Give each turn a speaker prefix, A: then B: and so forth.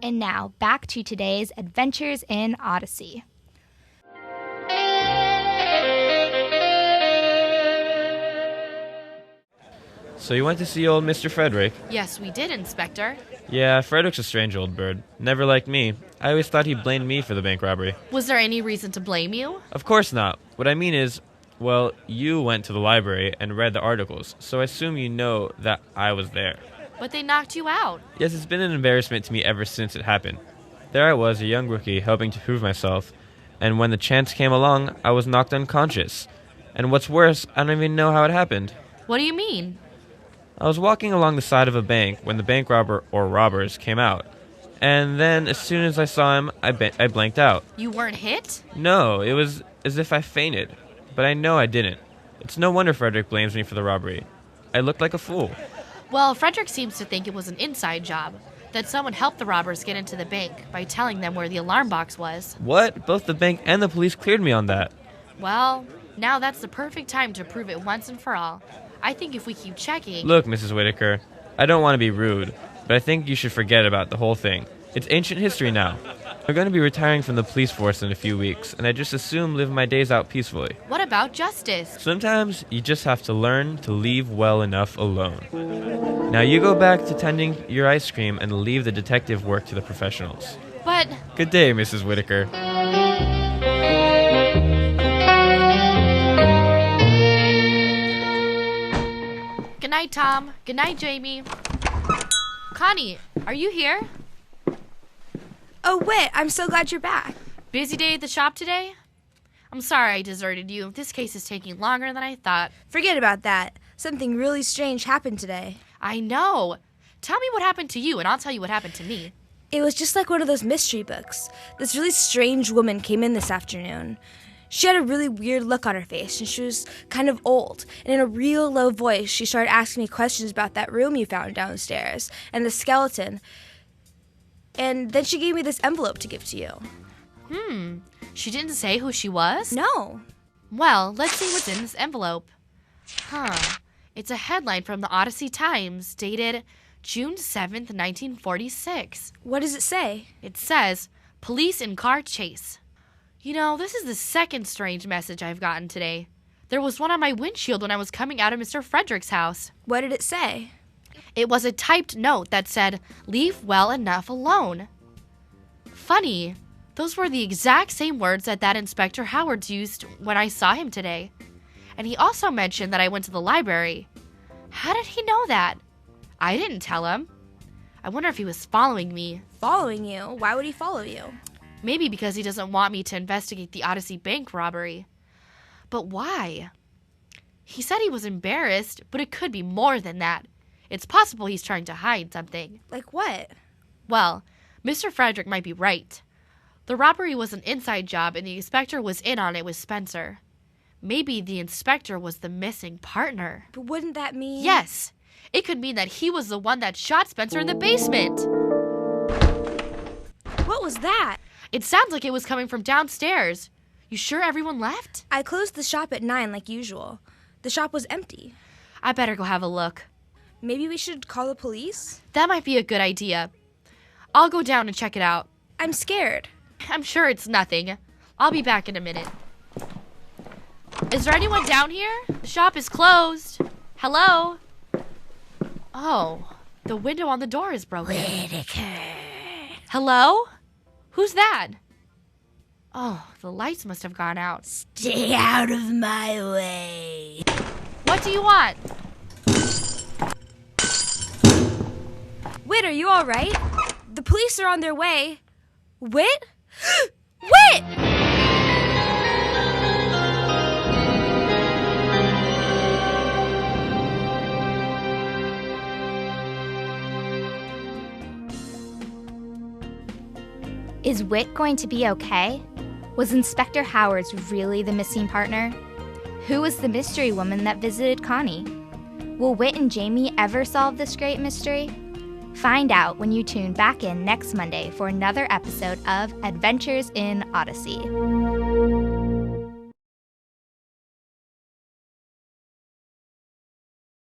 A: And now, back to today's Adventures in Odyssey.
B: So you went to see old Mr. Frederick?
C: Yes, we did, Inspector.
B: Yeah, Frederick's a strange old bird. Never liked me. I always thought he blamed me for the bank robbery.
C: Was there any reason to blame you?
B: Of course not. What I mean is, well, you went to the library and read the articles, so I assume you know that I was there.
C: But they knocked you out.
B: Yes, it's been an embarrassment to me ever since it happened. There I was, a young rookie, helping to prove myself, and when the chance came along, I was knocked unconscious. And what's worse, I don't even know how it happened.
C: What do you mean?
B: I was walking along the side of a bank when the bank robber, or robbers, came out. And then, as soon as I saw him, I blanked out.
C: You weren't hit?
B: No, it was as if I fainted. But I know I didn't. It's no wonder Frederick blames me for the robbery. I looked like a fool.
C: Well, Frederick seems to think it was an inside job, that someone helped the robbers get into the bank by telling them where the alarm box was.
B: What? Both the bank and the police cleared me on that.
C: Well, now that's the perfect time to prove it once and for all. I think if we keep checking...
B: Look, Mrs. Whitaker, I don't want to be rude, but I think you should forget about the whole thing. It's ancient history now. I'm going to be retiring from the police force in a few weeks, and I just assume live my days out peacefully.
C: What about justice?
B: Sometimes you just have to learn to leave well enough alone. Now you go back to tending your ice cream and leave the detective work to the professionals.
C: But...
B: Good day, Mrs. Whitaker.
C: Good night, Tom. Good night, Jamie. Connie, are you here?
D: Oh, Whit, I'm so glad you're back.
C: Busy day at the shop today? I'm sorry I deserted you. This case is taking longer than I thought.
D: Forget about that. Something really strange happened today.
C: I know. Tell me what happened to you, and I'll tell you what happened to me.
D: It was just like one of those mystery books. This really strange woman came in this afternoon. She had a really weird look on her face, and she was kind of old. And in a real low voice, she started asking me questions about that room you found downstairs, and the skeleton. And then she gave me this envelope to give to you.
C: She didn't say who she was?
D: No.
C: Well, let's see what's in this envelope. It's a headline from the Odyssey Times, dated June 7th, 1946.
D: What does it say?
C: It says, police in car chase. You know, this is the second strange message I've gotten today. There was one on my windshield when I was coming out of Mr. Frederick's house.
D: What did it say?
C: It was a typed note that said, leave well enough alone. Funny, those were the exact same words that Inspector Howard used when I saw him today. And he also mentioned that I went to the library. How did he know that? I didn't tell him. I wonder if he was following me.
D: Following you? Why would he follow you?
C: Maybe because he doesn't want me to investigate the Odyssey bank robbery. But why? He said he was embarrassed, but it could be more than that. It's possible he's trying to hide something.
D: Like what?
C: Well, Mr. Frederick might be right. The robbery was an inside job and the inspector was in on it with Spencer. Maybe the inspector was the missing partner.
D: But wouldn't that mean...
C: Yes! It could mean that he was the one that shot Spencer in the basement.
D: What was that?
C: It sounds like it was coming from downstairs. You sure everyone left?
D: I closed the shop at 9 like usual. The shop was empty.
C: I better go have a look.
D: Maybe we should call the police?
C: That might be a good idea. I'll go down and check it out.
D: I'm scared.
C: I'm sure it's nothing. I'll be back in a minute. Is there anyone down here? The shop is closed. Hello? Oh, the window on the door is broken.
D: Whitaker.
C: Hello? Who's that? Oh, the lights must have gone out.
D: Stay out of my way.
C: What do you want?
D: Whit, are you all right? The police are on their way. Whit? Whit!
A: Is Whit going to be okay? Was Inspector Howard's really the missing partner? Who was the mystery woman that visited Connie? Will Whit and Jamie ever solve this great mystery? Find out when you tune back in next Monday for another episode of Adventures in Odyssey.